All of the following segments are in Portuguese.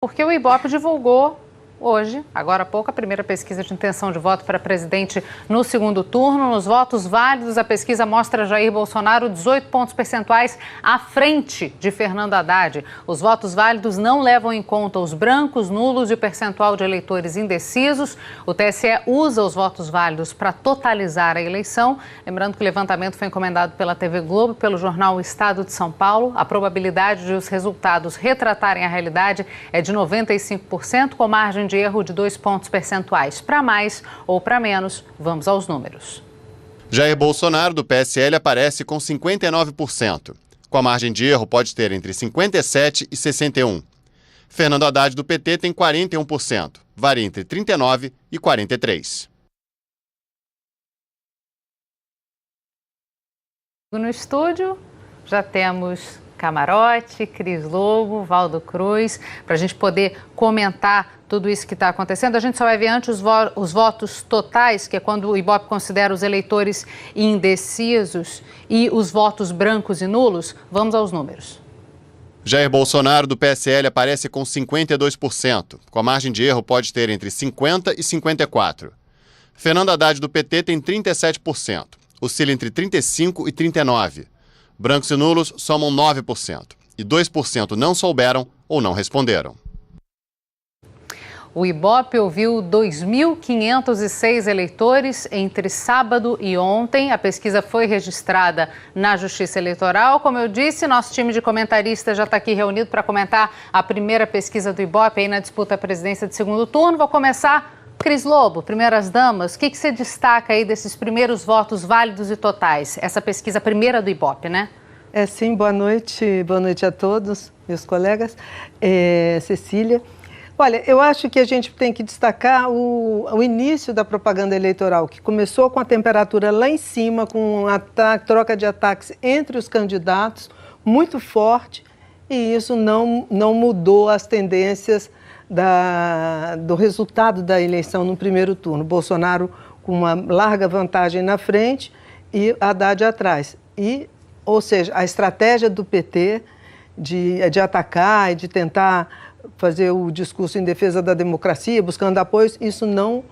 Porque o Ibope divulgou hoje, agora há pouco, a primeira pesquisa de intenção de voto para presidente no segundo turno. Nos votos válidos, a pesquisa mostra Jair Bolsonaro 18 pontos percentuais à frente de Fernando Haddad. Os votos válidos não levam em conta os brancos, nulos e o percentual de eleitores indecisos. O TSE usa os votos válidos para totalizar a eleição. Lembrando que o levantamento foi encomendado pela TV Globo e pelo jornal O Estado de São Paulo. A probabilidade de os resultados retratarem a realidade é de 95%, com margem de erro de 2 pontos percentuais. Para mais ou para menos, vamos aos números. Jair Bolsonaro, do PSL, aparece com 59%. Com a margem de erro, pode ter entre 57% e 61%. Fernando Haddad, do PT, tem 41%. Varia entre 39% e 43%. No estúdio, já temos Camarote, Cris Lobo, Valdo Cruz, para a gente poder comentar tudo isso que está acontecendo. A gente só vai ver antes os votos totais, que é quando o Ibope considera os eleitores indecisos, e os votos brancos e nulos. Vamos aos números. Jair Bolsonaro, do PSL, aparece com 52%. Com a margem de erro, pode ter entre 50% e 54%. Fernando Haddad, do PT, tem 37%. Oscila entre 35% e 39%. Brancos e nulos somam 9% e 2% não souberam ou não responderam. O Ibope ouviu 2.506 eleitores entre sábado e ontem. A pesquisa foi registrada na Justiça Eleitoral. Como eu disse, nosso time de comentaristas já está aqui reunido para comentar a primeira pesquisa do Ibope aí na disputa à presidência de segundo turno. Vou começar. Cris Lobo, primeiras damas, o que você destaca aí desses primeiros votos válidos e totais? Essa pesquisa primeira do Ibope, né? Sim, boa noite a todos, meus colegas. Cecília, olha, eu acho que a gente tem que destacar o início da propaganda eleitoral, que começou com a temperatura lá em cima, com troca de ataques entre os candidatos, muito forte, e isso não mudou as tendências do resultado da eleição no primeiro turno. Bolsonaro com uma larga vantagem na frente e Haddad atrás. Ou seja, a estratégia do PT de atacar e de tentar fazer o discurso em defesa da democracia, buscando apoios, isso não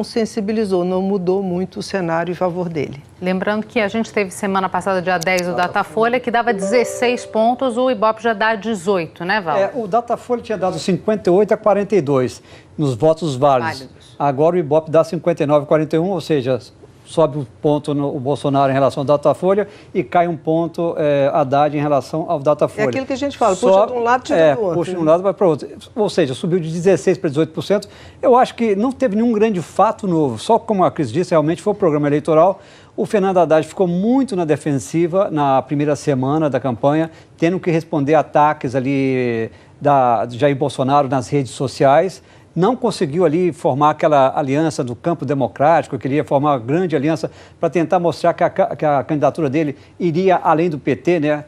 sensibilizou, não mudou muito o cenário em favor dele. Lembrando que a gente teve semana passada, dia 10, o Datafolha, que dava 16 pontos, o Ibope já dá 18, né, Val? O Datafolha tinha dado 58 a 42 nos votos válidos. Agora o Ibope dá 59 a 41, ou seja, sobe um ponto o Bolsonaro em relação ao Datafolha e cai um ponto Haddad em relação ao Datafolha. É aquilo que a gente fala, puxa de um lado, tira do outro. Puxa de um lado, vai para o outro. Ou seja, subiu de 16% para 18%. Eu acho que não teve nenhum grande fato novo. Só como a Cris disse, realmente foi o programa eleitoral. O Fernando Haddad ficou muito na defensiva na primeira semana da campanha, tendo que responder ataques ali de Jair Bolsonaro nas redes sociais. Não conseguiu ali formar aquela aliança do campo democrático, queria formar uma grande aliança para tentar mostrar que a candidatura dele iria além do PT, né?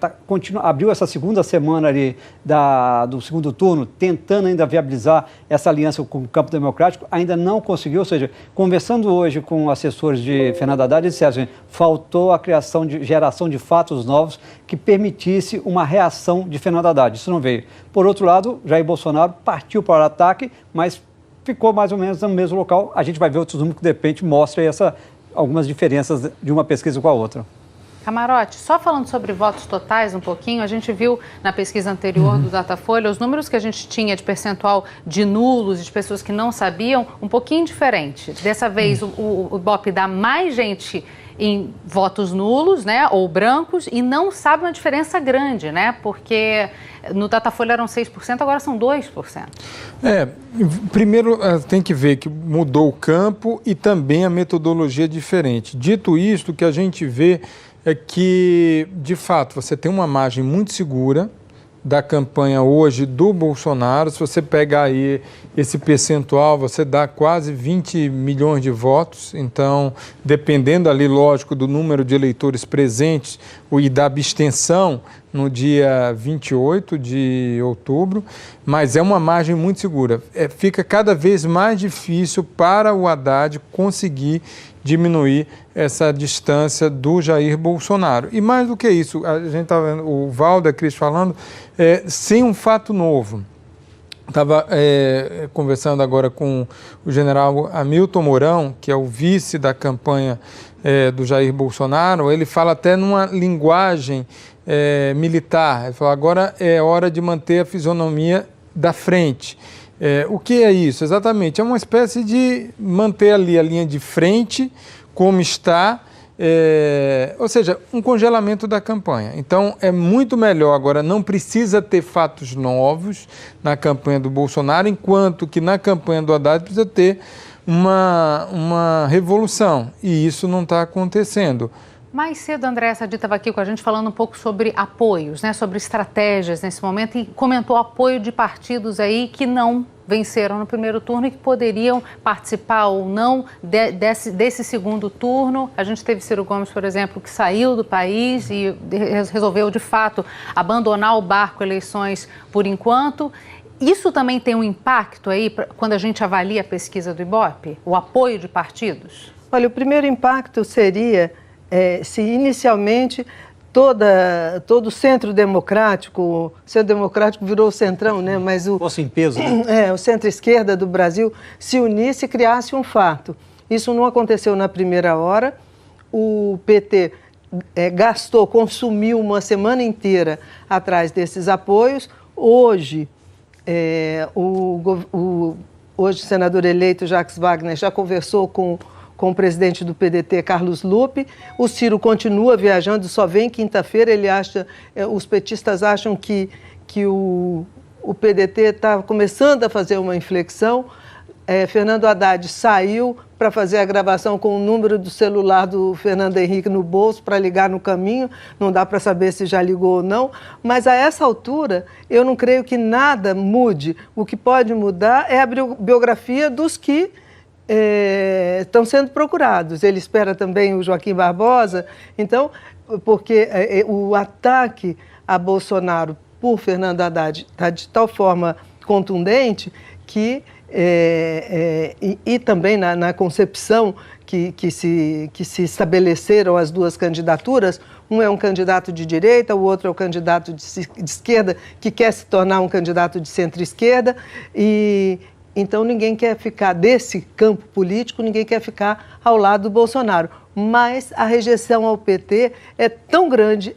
Abriu essa segunda semana ali do segundo turno, tentando ainda viabilizar essa aliança com o campo democrático, ainda não conseguiu, ou seja, conversando hoje com assessores de Fernando Haddad, eles disseram assim, faltou a geração de fatos novos que permitisse uma reação de Fernando Haddad. Isso não veio. Por outro lado, Jair Bolsonaro partiu para o ataque, mas ficou mais ou menos no mesmo local. A gente vai ver outros números que, de repente, mostram algumas diferenças de uma pesquisa com a outra. Camarote, só falando sobre votos totais um pouquinho, a gente viu na pesquisa anterior do Datafolha os números que a gente tinha de percentual de nulos, de pessoas que não sabiam, um pouquinho diferente. Dessa vez, o Ibope dá mais gente em votos nulos, né, ou brancos, e não sabe uma diferença grande, né, porque no Datafolha eram 6%, agora são 2%. Primeiro tem que ver que mudou o campo e também a metodologia é diferente. Dito isto, o que a gente vê é que, de fato, você tem uma margem muito segura da campanha hoje do Bolsonaro. Se você pegar aí esse percentual, você dá quase 20 milhões de votos. Então, dependendo ali, lógico, do número de eleitores presentes e da abstenção no dia 28 de outubro, mas é uma margem muito segura. Fica cada vez mais difícil para o Haddad conseguir diminuir essa distância do Jair Bolsonaro. E mais do que isso, a gente está vendo o Valdo, a Cris falando, sem um fato novo. Estava conversando agora com o general Hamilton Mourão, que é o vice da campanha do Jair Bolsonaro. Ele fala até numa linguagem militar. Ele fala, agora é hora de manter a fisionomia da frente. O que é isso? Exatamente, é uma espécie de manter ali a linha de frente como está, ou seja, um congelamento da campanha. Então, é muito melhor agora, não precisa ter fatos novos na campanha do Bolsonaro, enquanto que na campanha do Haddad precisa ter uma revolução, e isso não está acontecendo. Mais cedo, André Sadi estava aqui com a gente falando um pouco sobre apoios, né, sobre estratégias nesse momento, e comentou apoio de partidos aí que não venceram no primeiro turno e que poderiam participar ou não desse segundo turno. A gente teve Ciro Gomes, por exemplo, que saiu do país e resolveu, de fato, abandonar o barco eleições por enquanto. Isso também tem um impacto aí quando a gente avalia a pesquisa do Ibope, o apoio de partidos? Olha, o primeiro impacto seria se inicialmente todo o centro democrático virou o centrão, né? Mas fosse em peso, né? O centro-esquerda do Brasil se unisse e criasse um fato. Isso não aconteceu na primeira hora. O PT consumiu uma semana inteira atrás desses apoios. Hoje, hoje o senador eleito Jacques Wagner já conversou com o presidente do PDT, Carlos Lupe. O Ciro continua viajando, só vem quinta-feira. Os petistas acham que o PDT está começando a fazer uma inflexão. Fernando Haddad saiu para fazer a gravação com o número do celular do Fernando Henrique no bolso para ligar no caminho. Não dá para saber se já ligou ou não. Mas a essa altura, eu não creio que nada mude. O que pode mudar é a biografia dos que estão sendo procurados. Ele espera também o Joaquim Barbosa. Então, porque o ataque a Bolsonaro por Fernando Haddad está de tal forma contundente que, e também na concepção que se estabeleceram as duas candidaturas, um é um candidato de direita, o outro é um candidato de esquerda, que quer se tornar um candidato de centro-esquerda, então, ninguém quer ficar desse campo político, ninguém quer ficar ao lado do Bolsonaro. Mas a rejeição ao PT é tão grande,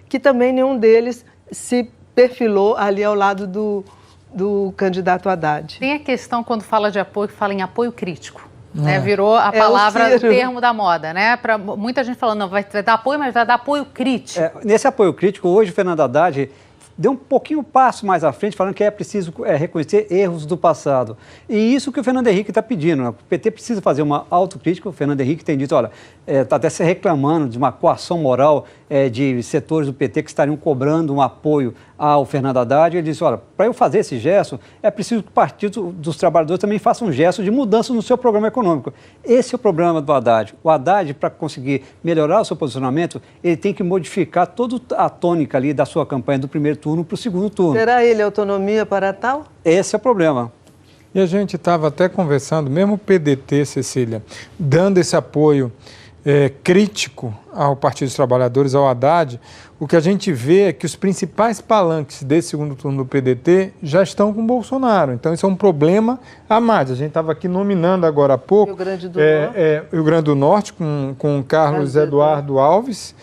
que também nenhum deles se perfilou ali ao lado do candidato Haddad. Tem a questão, quando fala de apoio, que fala em apoio crítico. Né? Virou a palavra, o termo da moda, né? Pra muita gente falando, não, vai dar apoio, mas vai dar apoio crítico. Nesse apoio crítico, hoje o Fernando Haddad deu um pouquinho passo mais à frente, falando que é preciso reconhecer erros do passado. E isso que o Fernando Henrique está pedindo, né? O PT precisa fazer uma autocrítica. O Fernando Henrique tem dito, olha, está até se reclamando de uma coação moral de setores do PT que estariam cobrando um apoio ao Fernando Haddad. Ele disse, olha, para eu fazer esse gesto, é preciso que o Partido dos Trabalhadores também faça um gesto de mudança no seu programa econômico. Esse é o problema do Haddad. O Haddad, para conseguir melhorar o seu posicionamento, ele tem que modificar toda a tônica ali da sua campanha do primeiro turno para o segundo turno. Terá ele autonomia para tal? Esse é o problema. E a gente estava até conversando, mesmo o PDT, Cecília, dando esse apoio crítico ao Partido dos Trabalhadores, ao Haddad, o que a gente vê é que os principais palanques desse segundo turno do PDT já estão com o Bolsonaro. Então, isso é um problema a mais. A gente estava aqui nominando agora há pouco Rio Grande do Norte, Rio Grande do Norte com Carlos Eduardo Alves,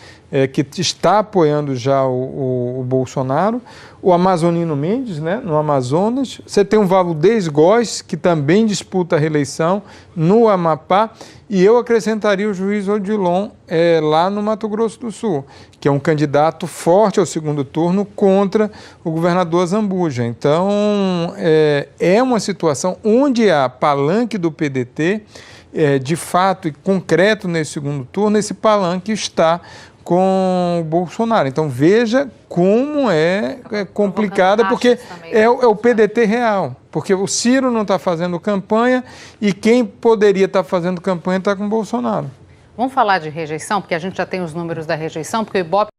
que está apoiando já o Bolsonaro, o Amazonino Mendes, né, no Amazonas. Você tem o Valdez Góes, que também disputa a reeleição no Amapá, e eu acrescentaria o juiz Odilon lá no Mato Grosso do Sul, que é um candidato forte ao segundo turno contra o governador Zambuja. Então, é uma situação onde há palanque do PDT, de fato e concreto nesse segundo turno, esse palanque está com o Bolsonaro. Então, veja como é complicada, porque é o PDT real. Porque o Ciro não está fazendo campanha e quem poderia estar fazendo campanha está com o Bolsonaro. Vamos falar de rejeição, porque a gente já tem os números da rejeição, porque o Ibope